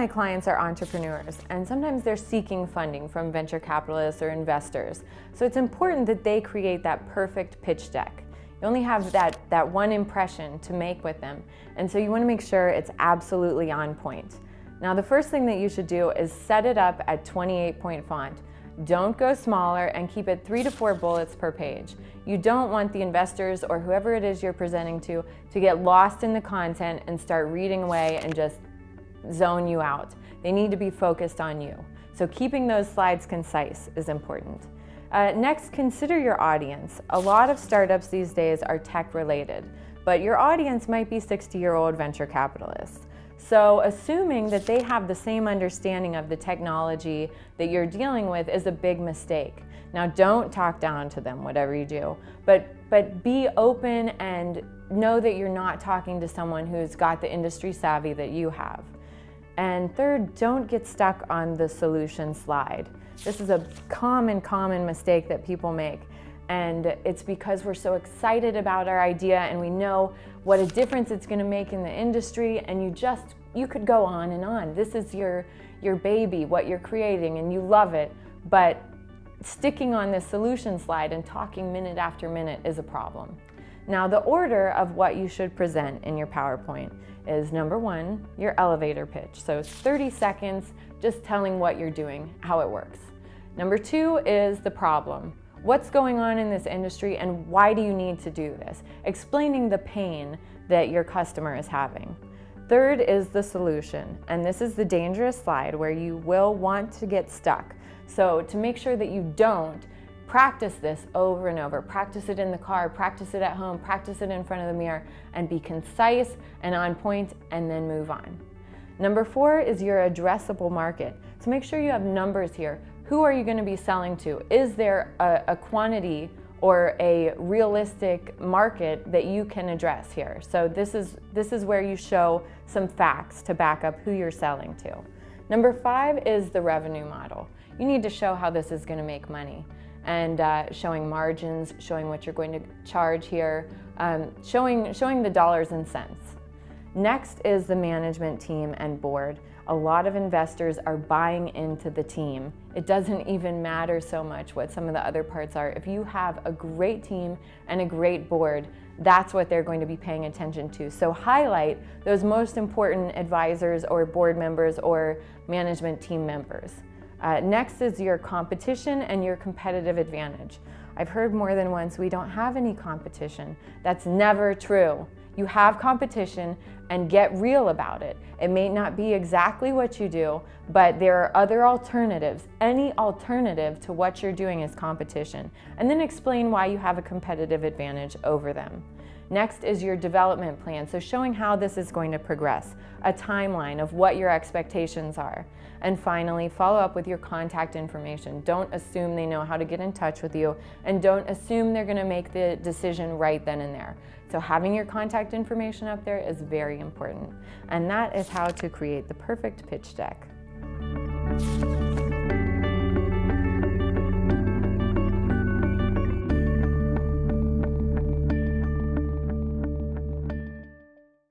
my clients are entrepreneurs, and sometimes they're seeking funding from venture capitalists or investors. So it's important that they create that perfect pitch deck. You only have that one impression to make with them, and so you want to make sure it's absolutely on point. Now, the first thing that you should do is set it up at 28-point font. Don't go smaller, and keep it 3 to 4 bullets per page. You don't want the investors or whoever it is you're presenting to get lost in the content and start reading away and just zone you out. They need to be focused on you. So keeping those slides concise is important. Next, consider your audience. A lot of startups these days are tech related, but your audience might be 60-year-old venture capitalists. So assuming that they have the same understanding of the technology that you're dealing with is a big mistake. Now, don't talk down to them, whatever you do, but be open and know that you're not talking to someone who's got the industry savvy that you have. And third, don't get stuck on the solution slide. This is a common mistake that people make. And it's because we're so excited about our idea and we know what a difference it's going to make in the industry, and you could go on and on. This is your baby, what you're creating, and you love it, but sticking on this solution slide and talking minute after minute is a problem. Now, the order of what you should present in your PowerPoint is, number 1, your elevator pitch. So 30 seconds just telling what you're doing, how it works. Number 2 is the problem. What's going on in this industry and why do you need to do this? Explaining the pain that your customer is having. Third is the solution, and this is the dangerous slide where you will want to get stuck. So to make sure that you don't, practice this over and over. Practice it in the car, practice it at home, practice it in front of the mirror, and be concise and on point, and then move on. Number 4 is your addressable market. So make sure you have numbers here. Who are you going to be selling to? Is there a quantity or a realistic market that you can address here? So this is where you show some facts to back up who you're selling to. Number 5 is the revenue model. You need to show how this is going to make money, and showing margins, showing what you're going to charge here, showing the dollars and cents. Next is the management team and board. A lot of investors are buying into the team. It doesn't even matter so much what some of the other parts are. If you have a great team and a great board, that's what they're going to be paying attention to. So highlight those most important advisors or board members or management team members. Next is your competition and your competitive advantage. I've heard more than once, we don't have any competition. That's never true. You have competition, and get real about it. It may not be exactly what you do, but there are other alternatives. Any alternative to what you're doing is competition. And then explain why you have a competitive advantage over them. Next is your development plan, so showing how this is going to progress, a timeline of what your expectations are. And finally, follow up with your contact information. Don't assume they know how to get in touch with you, and don't assume they're going to make the decision right then and there. So having your contact information up there is very important. And that is how to create the perfect pitch deck.